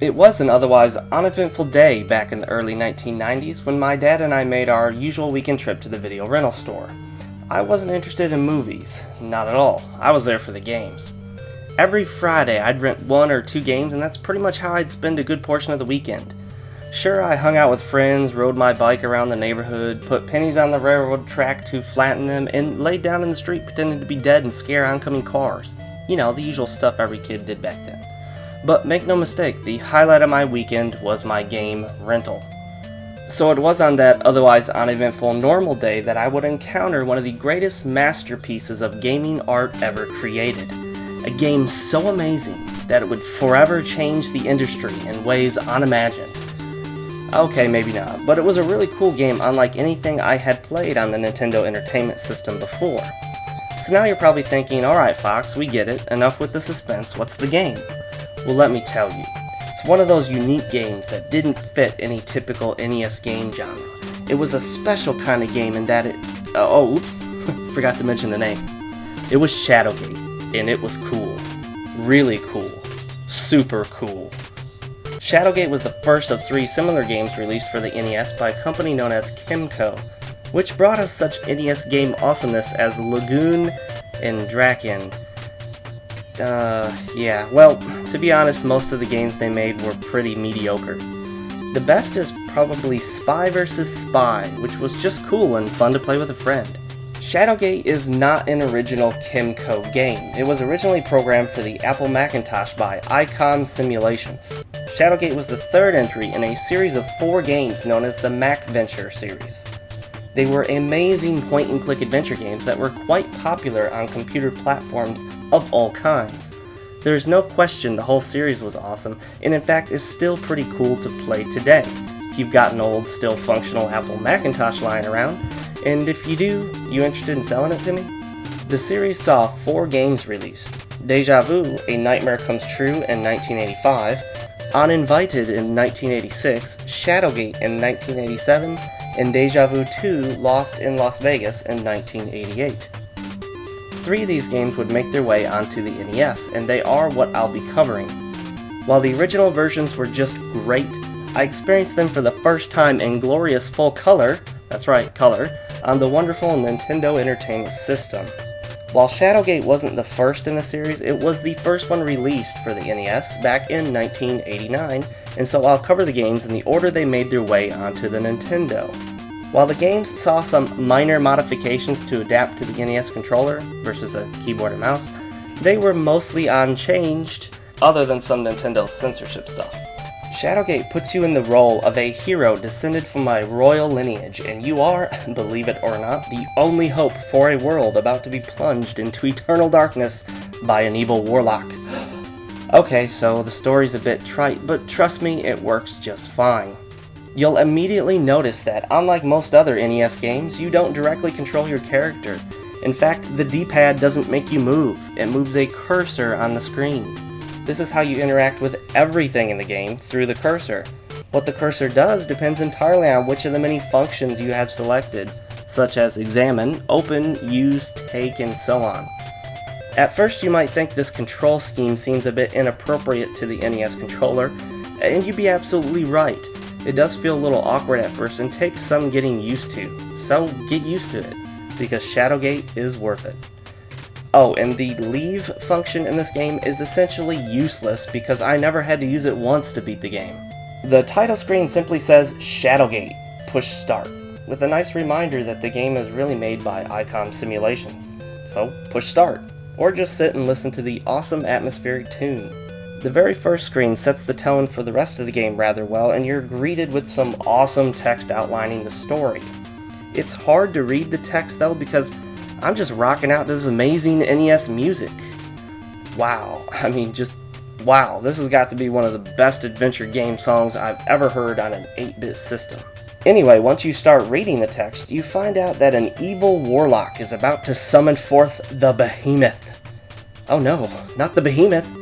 It was an otherwise uneventful day back in the early 1990s when my dad and I made our usual weekend trip to the video rental store. I wasn't interested in movies, not at all. I was there for the games. Every Friday I'd rent 1 or 2 games, and that's pretty much how I'd spend a good portion of the weekend. Sure, I hung out with friends, rode my bike around the neighborhood, put pennies on the railroad track to flatten them, and laid down in the street pretending to be dead and scare oncoming cars. You know, the usual stuff every kid did back then. But make no mistake, the highlight of my weekend was my game rental. So it was on that otherwise uneventful normal day that I would encounter one of the greatest masterpieces of gaming art ever created. A game so amazing that it would forever change the industry in ways unimagined. Okay, maybe not, but it was a really cool game unlike anything I had played on the Nintendo Entertainment System before. So now you're probably thinking, alright Fox, we get it, enough with the suspense, what's the game? Well, let me tell you, it's one of those unique games that didn't fit any typical NES game genre. It was a special kind of game in that forgot to mention the name. It was Shadowgate, and it was cool. Really cool. Super cool. Shadowgate was the first of 3 similar games released for the NES by a company known as Kimco, which brought us such NES game awesomeness as Lagoon and Draken. Well, to be honest, most of the games they made were pretty mediocre. The best is probably Spy vs. Spy, which was just cool and fun to play with a friend. Shadowgate is not an original Kimco game. It was originally programmed for the Apple Macintosh by Icom Simulations. Shadowgate was the 3rd entry in a series of 4 games known as the MacVenture series. They were amazing point-and-click adventure games that were quite popular on computer platforms of all kinds. There's no question the whole series was awesome, and in fact is still pretty cool to play today, if you've got an old, still functional Apple Macintosh lying around, and if you do, you interested in selling it to me? The series saw 4 games released: Deja Vu, A Nightmare Comes True in 1985, Uninvited in 1986, Shadowgate in 1987, and Deja Vu 2 Lost in Las Vegas in 1988. 3 of these games would make their way onto the NES, and they are what I'll be covering. While the original versions were just great, I experienced them for the first time in glorious full color, that's right, color, on the wonderful Nintendo Entertainment System. While Shadowgate wasn't the first in the series, it was the first one released for the NES back in 1989, and so I'll cover the games in the order they made their way onto the Nintendo. While the games saw some minor modifications to adapt to the NES controller versus a keyboard and mouse, they were mostly unchanged, other than some Nintendo censorship stuff. Shadowgate puts you in the role of a hero descended from a royal lineage, and you are, believe it or not, the only hope for a world about to be plunged into eternal darkness by an evil warlock. Okay, so the story's a bit trite, but trust me, it works just fine. You'll immediately notice that, unlike most other NES games, you don't directly control your character. In fact, the D-pad doesn't make you move, it moves a cursor on the screen. This is how you interact with everything in the game, through the cursor. What the cursor does depends entirely on which of the many functions you have selected, such as examine, open, use, take, and so on. At first you might think this control scheme seems a bit inappropriate to the NES controller, and you'd be absolutely right. It does feel a little awkward at first and takes some getting used to, so get used to it, because Shadowgate is worth it. Oh, and the leave function in this game is essentially useless because I never had to use it once to beat the game. The title screen simply says Shadowgate, push start, with a nice reminder that the game is really made by Icom Simulations. So push start, or just sit and listen to the awesome atmospheric tune. The very first screen sets the tone for the rest of the game rather well, and you're greeted with some awesome text outlining the story. It's hard to read the text though because I'm just rocking out to this amazing NES music. Wow, I mean just wow, this has got to be one of the best adventure game songs I've ever heard on an 8-bit system. Anyway, once you start reading the text, you find out that an evil warlock is about to summon forth the Behemoth. Oh no, not the Behemoth.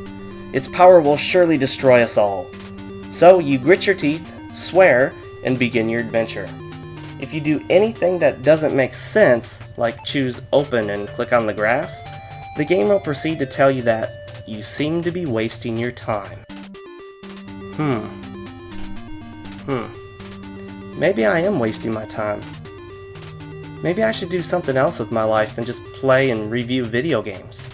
Its power will surely destroy us all. So you grit your teeth, swear, and begin your adventure. If you do anything that doesn't make sense, like choose open and click on the grass, the game will proceed to tell you that you seem to be wasting your time. Maybe I am wasting my time. Maybe I should do something else with my life than just play and review video games.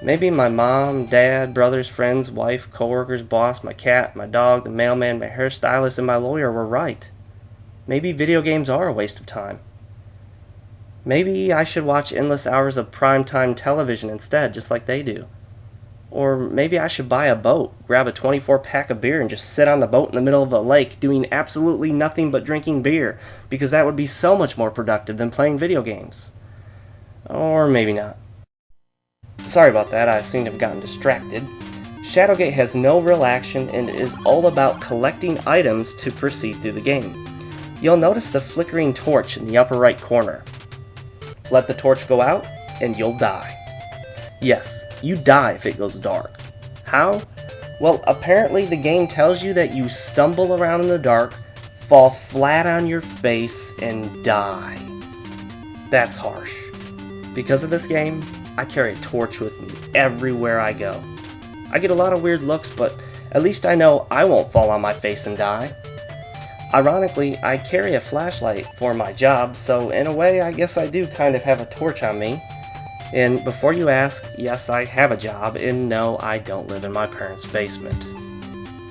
Maybe my mom, dad, brothers, friends, wife, coworkers, boss, my cat, my dog, the mailman, my hairstylist, and my lawyer were right. Maybe video games are a waste of time. Maybe I should watch endless hours of primetime television instead, just like they do. Or maybe I should buy a boat, grab a 24-pack of beer, and just sit on the boat in the middle of a lake doing absolutely nothing but drinking beer, because that would be so much more productive than playing video games. Or maybe not. Sorry about that, I seem to have gotten distracted. Shadowgate has no real action and is all about collecting items to proceed through the game. You'll notice the flickering torch in the upper right corner. Let the torch go out, and you'll die. Yes, you die if it goes dark. How? Well, apparently the game tells you that you stumble around in the dark, fall flat on your face, and die. That's harsh. Because of this game, I carry a torch with me everywhere I go. I get a lot of weird looks, but at least I know I won't fall on my face and die. Ironically, I carry a flashlight for my job, so in a way I guess I do kind of have a torch on me. And before you ask, yes, I have a job, and no, I don't live in my parents' basement.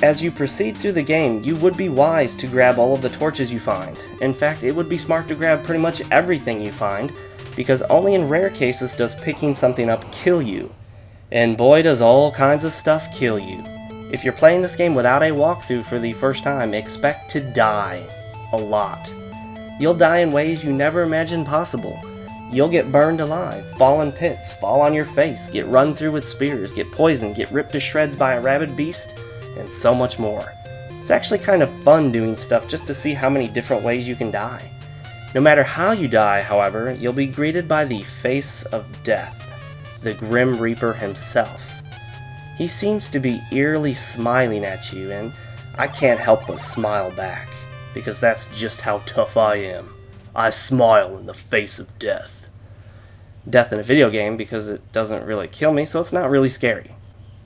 As you proceed through the game, you would be wise to grab all of the torches you find. In fact, it would be smart to grab pretty much everything you find, because only in rare cases does picking something up kill you. And boy, does all kinds of stuff kill you. If you're playing this game without a walkthrough for the first time, expect to die. A lot. You'll die in ways you never imagined possible. You'll get burned alive, fall in pits, fall on your face, get run through with spears, get poisoned, get ripped to shreds by a rabid beast, and so much more. It's actually kind of fun doing stuff just to see how many different ways you can die. No matter how you die, however, you'll be greeted by the face of death, the Grim Reaper himself. He seems to be eerily smiling at you, and I can't help but smile back, because that's just how tough I am. I smile in the face of death. Death in a video game because it doesn't really kill me, so it's not really scary.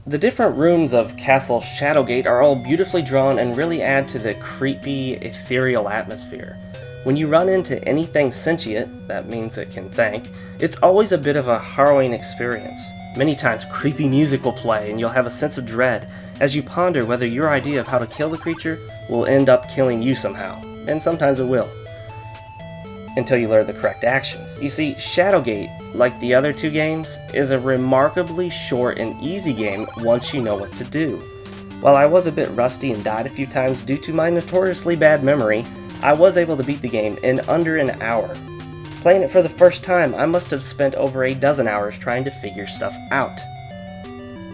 The different rooms of Castle Shadowgate are all beautifully drawn and really add to the creepy, ethereal atmosphere. When you run into anything sentient, that means it can think, it's always a bit of a harrowing experience. Many times creepy music will play and you'll have a sense of dread as you ponder whether your idea of how to kill the creature will end up killing you somehow, and sometimes it will. Until you learn the correct actions. You see, Shadowgate, like the other two games, is a remarkably short and easy game once you know what to do. While I was a bit rusty and died a few times due to my notoriously bad memory, I was able to beat the game in under an hour. Playing it for the first time, I must have spent over a dozen hours trying to figure stuff out.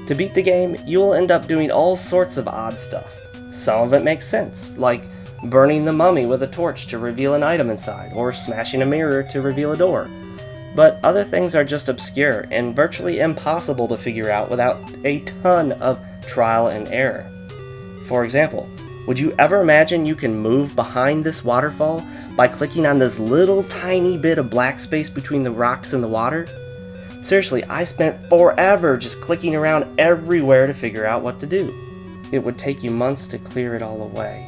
To beat the game, you'll end up doing all sorts of odd stuff. Some of it makes sense, like burning the mummy with a torch to reveal an item inside, or smashing a mirror to reveal a door. But other things are just obscure and virtually impossible to figure out without a ton of trial and error. For example, would you ever imagine you can move behind this waterfall by clicking on this little tiny bit of black space between the rocks and the water? Seriously, I spent forever just clicking around everywhere to figure out what to do. It would take you months to clear it all away.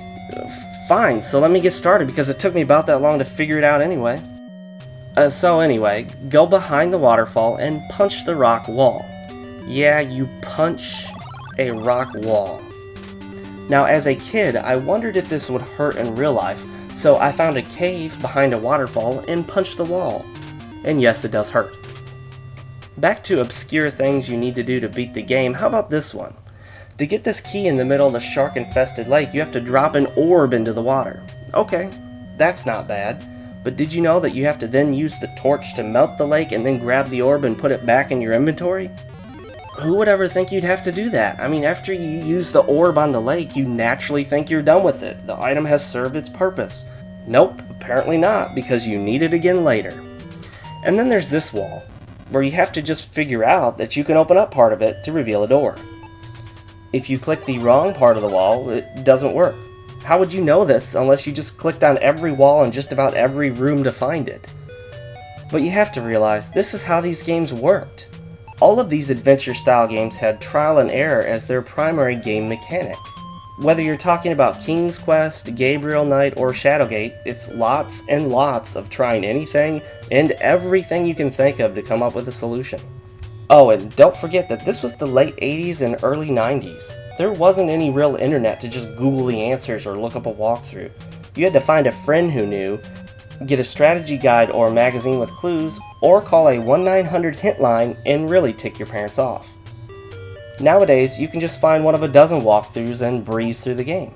Fine, so let me get started because it took me about that long to figure it out anyway. So anyway, go behind the waterfall and punch the rock wall. Yeah, you punch a rock wall. Now as a kid, I wondered if this would hurt in real life, so I found a cave behind a waterfall and punched the wall. And yes, it does hurt. Back to obscure things you need to do to beat the game, how about this one? To get this key in the middle of the shark-infested lake, you have to drop an orb into the water. Okay, that's not bad. But did you know that you have to then use the torch to melt the lake and then grab the orb and put it back in your inventory? Who would ever think you'd have to do that? I mean, after you use the orb on the lake, you naturally think you're done with it. The item has served its purpose. Nope, apparently not, because you need it again later. And then there's this wall, where you have to just figure out that you can open up part of it to reveal a door. If you click the wrong part of the wall, it doesn't work. How would you know this unless you just clicked on every wall in just about every room to find it? But you have to realize this is how these games worked. All of these adventure-style games had trial and error as their primary game mechanic. Whether you're talking about King's Quest, Gabriel Knight, or Shadowgate, it's lots and lots of trying anything and everything you can think of to come up with a solution. Oh, and don't forget that this was the late 80s and early 90s. There wasn't any real internet to just Google the answers or look up a walkthrough. You had to find a friend who knew, get a strategy guide or magazine with clues, or call a 1-900 hint line and really tick your parents off. Nowadays, you can just find one of a dozen walkthroughs and breeze through the game.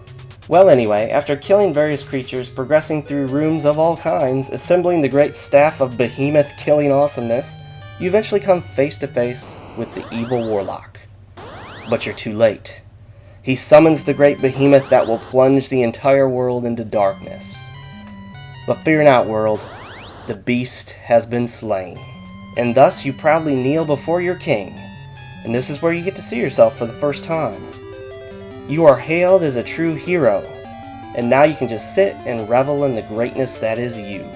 Well anyway, after killing various creatures, progressing through rooms of all kinds, assembling the great staff of behemoth killing awesomeness, you eventually come face to face with the evil warlock. But you're too late. He summons the great behemoth that will plunge the entire world into darkness. But fear not, world, the beast has been slain, and thus you proudly kneel before your king, and this is where you get to see yourself for the first time. You are hailed as a true hero, and now you can just sit and revel in the greatness that is you.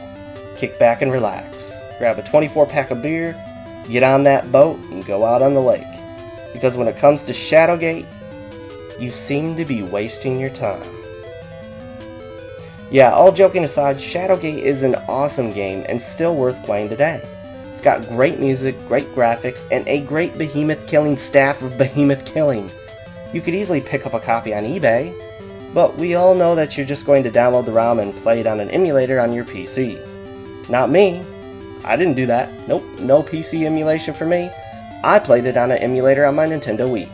Kick back and relax, grab a 24-pack of beer, get on that boat, and go out on the lake, because when it comes to Shadowgate, you seem to be wasting your time. Yeah, all joking aside, Shadowgate is an awesome game and still worth playing today. It's got great music, great graphics, and a great behemoth killing staff of behemoth killing. You could easily pick up a copy on eBay, but we all know that you're just going to download the ROM and play it on an emulator on your PC. Not me. I didn't do that. Nope, no PC emulation for me. I played it on an emulator on my Nintendo Wii.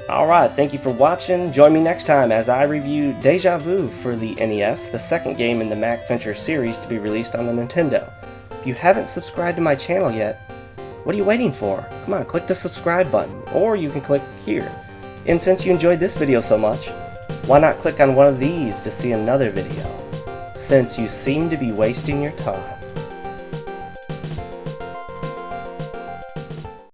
Alright, thank you for watching. Join me next time as I review Deja Vu for the NES, the second game in the MacVenture series to be released on the Nintendo. If you haven't subscribed to my channel yet, what are you waiting for? Come on, click the subscribe button, or you can click here. And since you enjoyed this video so much, why not click on one of these to see another video, since you seem to be wasting your time.